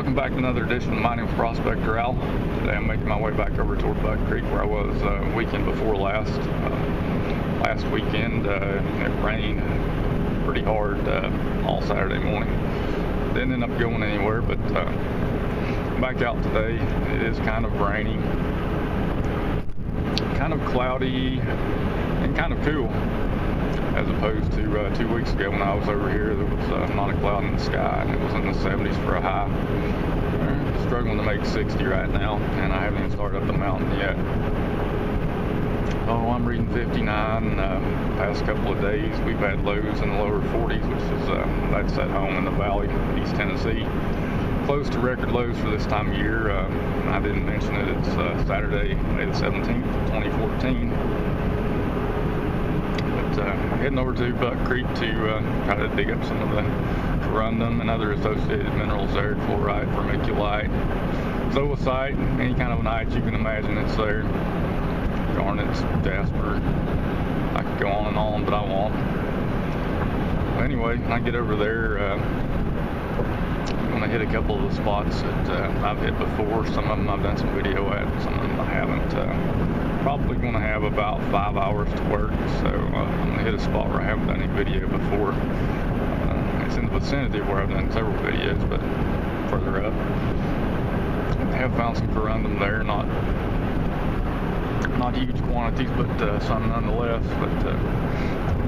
Welcome back to another edition of Mining with Prospector Al. Today I'm making my way back over toward Buck Creek where I was weekend before last. Last weekend it rained pretty hard all Saturday morning. Didn't end up going anywhere, but back out today. It is kind of rainy, kind of cloudy, and kind of cool. As opposed to 2 weeks ago when I was over here, there was not a cloud in the sky, and it was in the 70s for a high. We're struggling to make 60 right now, and I haven't even started up the mountain yet. Oh, I'm reading 59. Past couple of days, we've had lows in the lower 40s, which is that's at home in the valley, East Tennessee. Close to record lows for this time of year. I didn't mention it. It's Saturday, May the 17th, 2014. Heading over to Buck Creek to try to dig up some of the corundum and other associated minerals there, chlorite, vermiculite, zoisite, any kind of nite you can imagine it's there. Garnets, jasper. I could go on and on, but I won't. Anyway, when I get over there, I'm going to hit a couple of the spots that I've hit before. Some of them I've done some video at, some of them I haven't. Probably going to have about 5 hours to work, so I'm going to hit a spot where I haven't done any video before. It's in the vicinity of where I've done several videos, but further up. I have found some corundum there, not huge quantities, but some nonetheless. But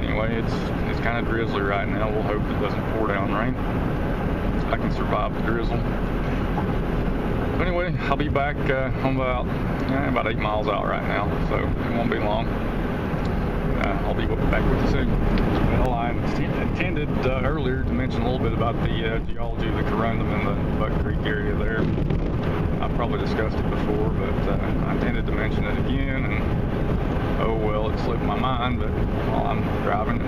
anyway, it's kind of drizzly right now. We'll hope it doesn't pour down rain. I can survive the drizzle. Anyway, I'll be back home about 8 miles out right now, so it won't be long. I'll be back with you soon. Well, I intended earlier to mention a little bit about the geology of the corundum in the Buck Creek area there. I've probably discussed it before, but I intended to mention it again, and oh well, it slipped my mind. But while I'm driving,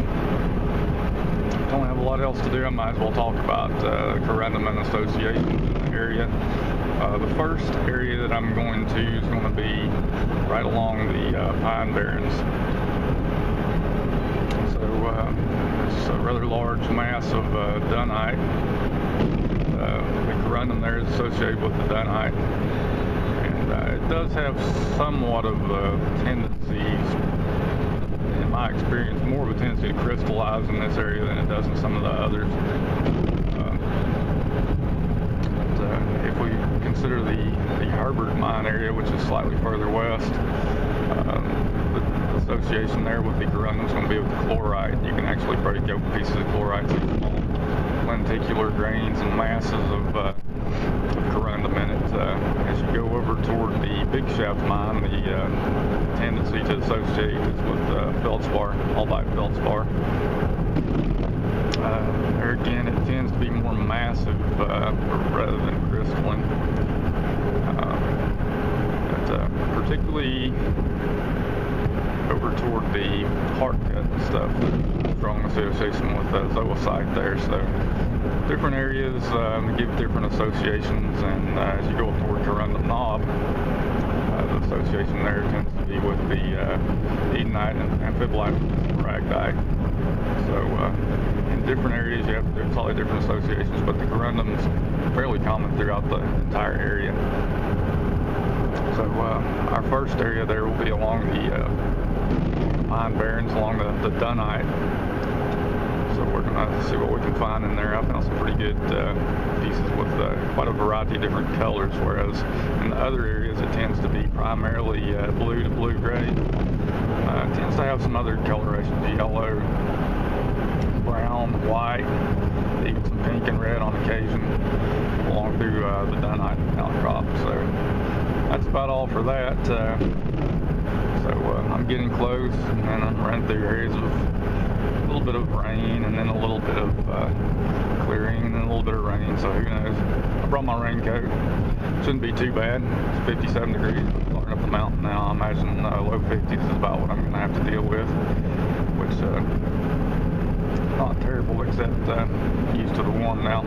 don't have a lot else to do, I might as well talk about corundum and associations in the area. The first area that I'm going to is going to be right along the pine barrens. So it's a rather large mass of dunite. The corundum there is associated with the dunite, and it does have somewhat of tendencies, in my experience, more of a tendency to crystallize in this area than it does in some of the others. If we consider the Herbert mine area, which is slightly further west, the association there with the corundum is going to be with the chlorite. You can actually break up pieces of chlorite into small lenticular grains and masses of corundum in it. As you go over toward the Big Shaft mine, the tendency to associate is with feldspar, albite feldspar. There again, it tends to be more massive rather than crystalline. Particularly over toward the heart cut and stuff, strong association with zoisite there. So different areas give different associations, and as you go toward corundum knob, the association there tends to be with the edenite and amphibolite ragdite. So in different areas you have slightly different associations, but the corundum is fairly common throughout the entire area. So our first area there will be along the pine barrens, along the dunite. So we're going to see what we can find in there. I found some pretty good pieces with quite a variety of different colors, whereas in the other areas it tends to be primarily blue to blue-gray. It tends to have some other colorations, yellow, brown, white, even some pink and red on occasion along through the dunite outcrop. So that's about all for that. So I'm getting close, and then I'm running through areas of a little bit of rain, and then a little bit of clearing, and then a little bit of rain. So who knows? I brought my raincoat. Shouldn't be too bad. It's 57 degrees. Starting up the mountain now. I imagine low 50s is about what I'm going to have to deal with, which not terrible, except used to the warm now.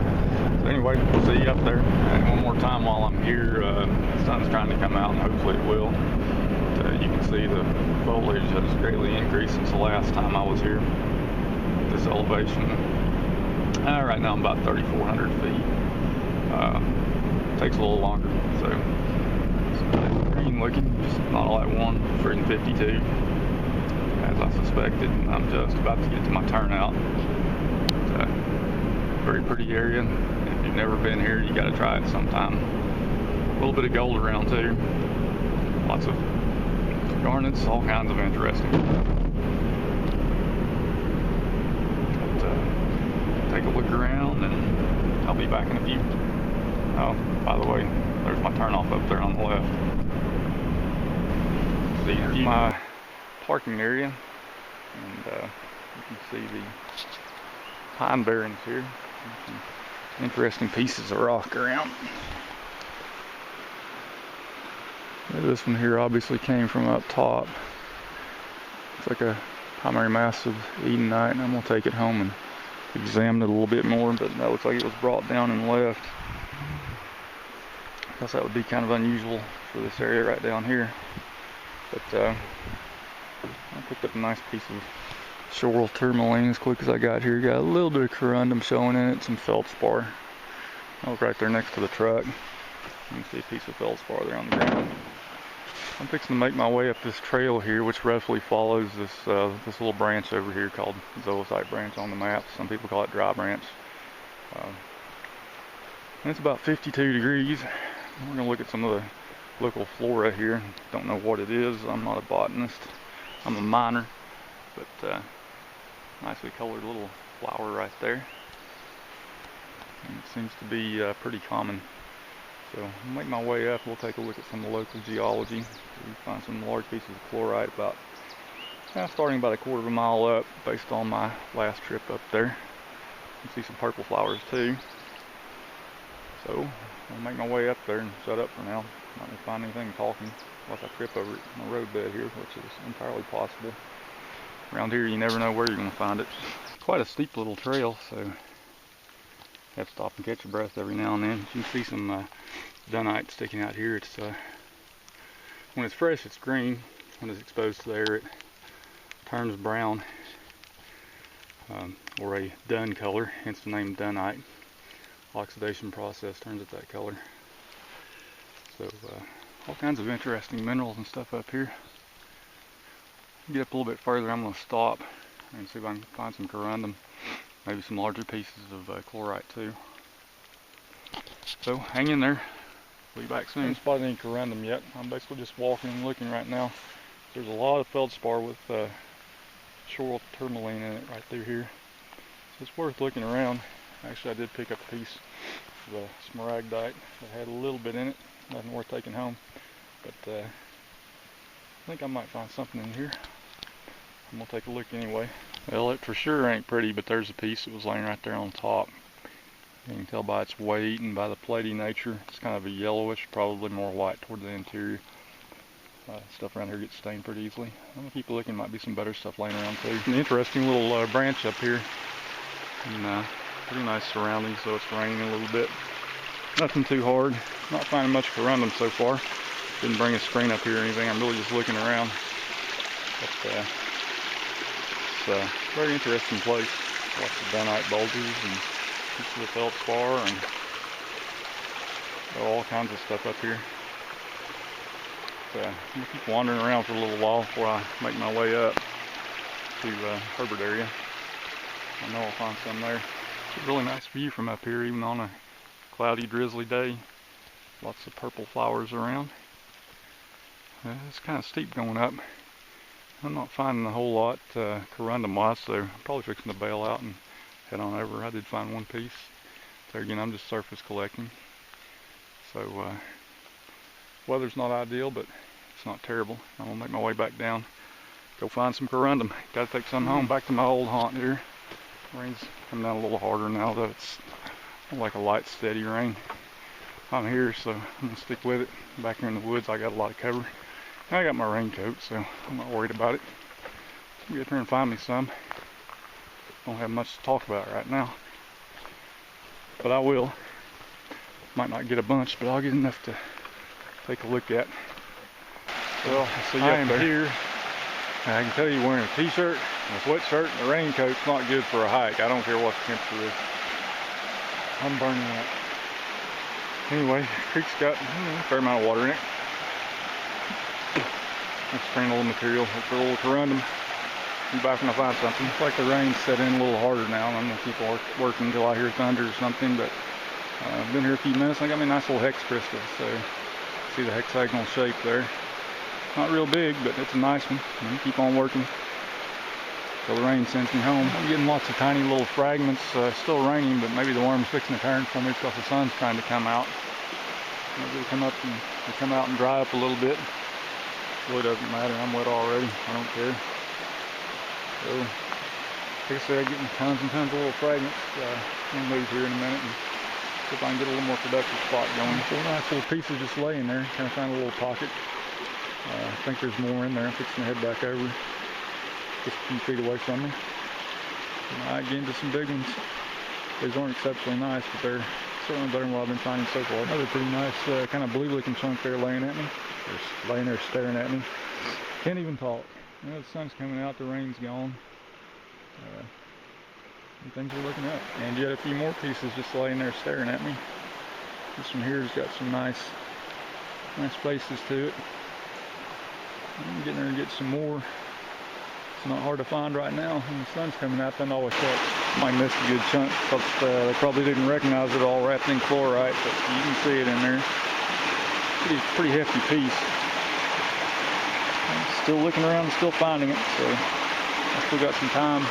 So anyway, we'll see you up there. And one more time while I'm here, the sun's trying to come out, and hopefully it will. But, you can see the foliage has greatly increased since the last time I was here at this elevation. Right now I'm about 3,400 feet. takes a little longer. So it's nice green looking, just not all at one. Freaking 52, as I suspected. I'm just about to get to my turnout. It's a very pretty area. If you've never been here, you got to try it sometime. A little bit of gold around too. Lots of garnets, all kinds of interesting stuff. Take a look around, and I'll be back in a few. Oh, by the way, there's my turnoff up there on the left. See, here's my parking area, and you can see the pine barrens here. Some interesting pieces of rock around. This one here obviously came from up top. It's like a primary massive edenite, and I'm going to take it home and examine it a little bit more, but that looks like it was brought down and left. I guess that would be kind of unusual for this area right down here. But I picked up a nice piece of shoral tourmaline as quick as I got here. Got a little bit of corundum showing in it, some feldspar. I was right there next to the truck. You can see a piece of feldspar there on the ground. I'm fixing to make my way up this trail here, which roughly follows this this little branch over here called Zoisite Branch on the map. Some people call it Dry Branch. And it's about 52 degrees. We're going to look at some of the local flora here. Don't know what it is. I'm not a botanist. I'm a miner. But nicely colored little flower right there. And it seems to be pretty common. So I'll make my way up. We'll take a look at some of the local geology. We find some large pieces of chlorite starting about a quarter of a mile up based on my last trip up there. You can see some purple flowers too. So I'll make my way up there and shut up for now. Not gonna find anything talking unless I trip over it on the roadbed here, which is entirely possible. Around here you never know where you're gonna find it. It's quite a steep little trail, so you have to stop and catch your breath every now and then. You can see some dunite sticking out here. It's when it's fresh, it's green. When it's exposed to the air, it turns brown, or a dun color, hence the name dunite. Oxidation process turns it that color. So all kinds of interesting minerals and stuff up here. Get up a little bit further. I'm going to stop and see if I can find some corundum, maybe some larger pieces of chlorite too. So hang in there. We'll be back soon. I haven't spotted any corundum yet. I'm basically just walking and looking right now. There's a lot of feldspar with shoral tourmaline in it right through here. So it's worth looking around. Actually, I did pick up a piece of smaragdite that had a little bit in it. Nothing worth taking home. But I think I might find something in here. I'm going to take a look anyway. Well, it for sure ain't pretty, but there's a piece that was laying right there on top. You can tell by its weight and by the platy nature. It's kind of a yellowish, probably more white toward the interior. Stuff around here gets stained pretty easily. I'm going to keep looking. Might be some better stuff laying around too. An interesting little branch up here. And pretty nice surroundings, so it's raining a little bit. Nothing too hard. Not finding much corundum so far. Didn't bring a screen up here or anything. I'm really just looking around. But it's a very interesting place. Lots of dunite bulges and pieces of feldspar and all kinds of stuff up here. But, I'm going to keep wandering around for a little while before I make my way up to Herbert area. I know I'll find some there. It's a really nice view from up here, even on a cloudy, drizzly day. Lots of purple flowers around. It's kind of steep going up. I'm not finding a whole lot corundum-wise, so I'm probably fixing to bail out and head on over. I did find one piece. There again, I'm just surface collecting. So, weather's not ideal, but it's not terrible. I'm gonna make my way back down, go find some corundum. Gotta take some home. Back to my old haunt here. Rain's coming down a little harder now, though. It's like a light, steady rain. I'm here, so I'm gonna stick with it. Back here in the woods, I got a lot of cover. And I got my raincoat, so I'm not worried about it. I'll get there and find me some. Don't have much to talk about right now, but I will. Might not get a bunch, but I'll get enough to take a look at. Well, I am here. I can tell you, wearing a t-shirt, a sweatshirt, and a raincoat's not good for a hike. I don't care what the temperature is. I'm burning up. Anyway, creek's got a fair amount of water in it. Let's spraying a little material, look for a little corundum. Be back when I find something. Looks like the rain's set in a little harder now. I'm gonna keep working until I hear thunder or something, but I've been here a few minutes. I got me a nice little hex crystal, so see the hexagonal shape there. Not real big, but it's a nice one. Keep on working till the rain sends me home. I'm getting lots of tiny little fragments. Still raining, but maybe the worm's fixing to turn for me because the sun's trying to come out. Maybe it'll come out and dry up a little bit. Really doesn't matter. I'm wet already. I don't care. So, like I said, I'm getting tons and tons of little fragments. I'm gonna move here in a minute and see if I can get a little more productive spot going. So nice little pieces just laying there. Kind of find a little pocket. I think there's more in there. I'm fixing to head back over just a few feet away from me. I might get into some big ones. These aren't exceptionally nice, but they're certainly better than what I've been finding so far. Another pretty nice kind of blue looking chunk there laying at me. Just laying there staring at me. Can't even talk. You know, the sun's coming out, the rain's gone. Things are looking up. And yet a few more pieces just laying there staring at me. This one here's got some nice faces to it. I'm getting there to get some more. It's not hard to find right now. When the sun's coming out, that always helps. Might miss a good chunk because they probably didn't recognize it all wrapped in chlorite, but you can see it in there. Pretty hefty piece. I'm still looking around and still finding it, so I still got some time.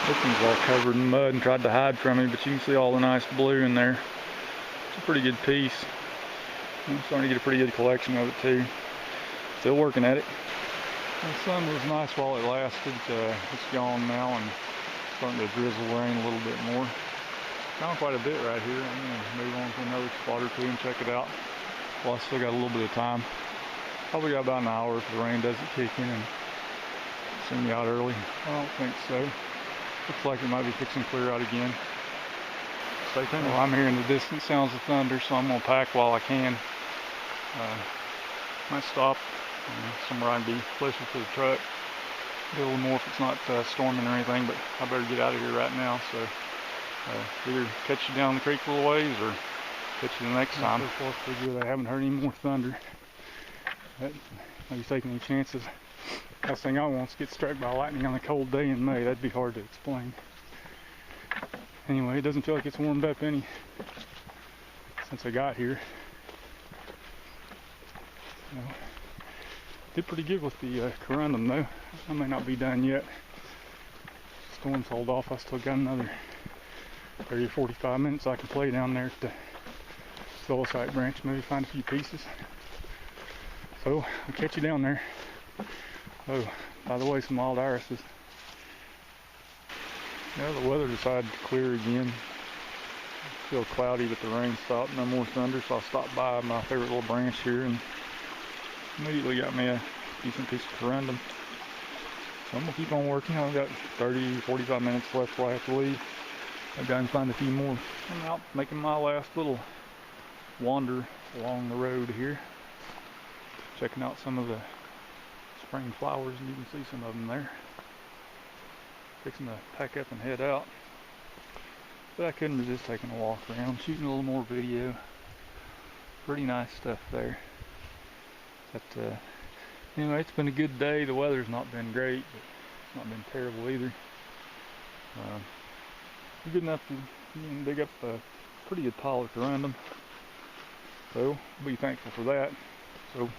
This one's all covered in mud and tried to hide from me, but you can see all the nice blue in there. It's a pretty good piece. I'm starting to get a pretty good collection of it too. Still working at it. The sun was nice while it lasted. It's gone now and starting to drizzle rain a little bit more. Found quite a bit right here. I'm going to move on to another spot or two and check it out. Well, I still got a little bit of time. Probably got about an hour if the rain doesn't kick in and send me out early. I don't think so. Looks like it might be fixing to clear out again. Stay tuned. Well, I'm hearing the distant sounds of thunder, so I'm going to pack while I can. Might stop somewhere I can be closer to the truck. Get a little more if it's not storming or anything, but I better get out of here right now. So either catch you down the creek a little ways or catch you the next time. So far, pretty good. I haven't heard any more thunder. Maybe taking any chances. Last thing I want is to get struck by lightning on a cold day in May. That'd be hard to explain. Anyway, it doesn't feel like it's warmed up any since I got here. So, did pretty good with the corundum though. I may not be done yet. Storm's hauled off. I still got another 30 or 45 minutes I can play down there at the Philosite branch, maybe find a few pieces. So I'll catch you down there. Oh, by the way, some wild irises. Yeah, the weather decided to clear again. Still cloudy, but the rain stopped. No more thunder, so I stopped by my favorite little branch here and immediately got me a decent piece of corundum. So I'm gonna keep on working. I've got 30, 45 minutes left before I have to leave. I've got to find a few more. I'm out making my last little wander along the road here. Checking out some of the spring flowers, and you can see some of them there. Fixing to pack up and head out. But I couldn't resist taking a walk around, shooting a little more video. Pretty nice stuff there. But anyway, it's been a good day. The weather's not been great, but it's not been terrible either. Good enough to dig up a pretty good pile of corundum. So, I'll be thankful for that. So,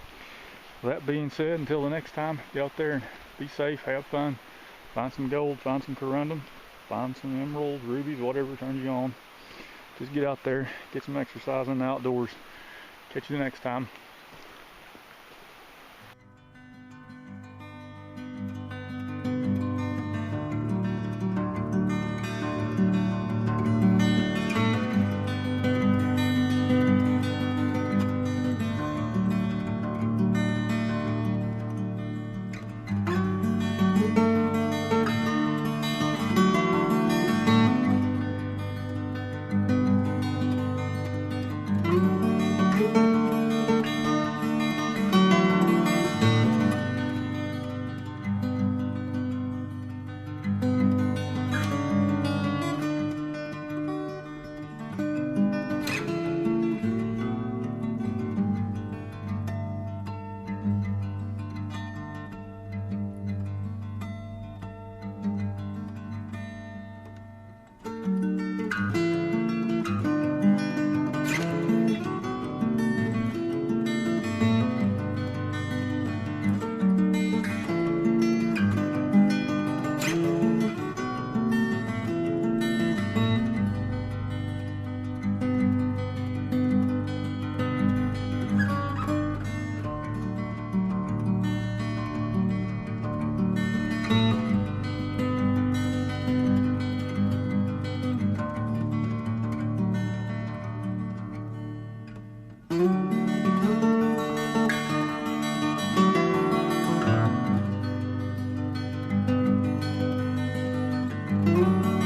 with that being said, until the next time, get out there and be safe, have fun, find some gold, find some corundum, find some emeralds, rubies, whatever turns you on. Just get out there, get some exercise in the outdoors. Catch you the next time. you.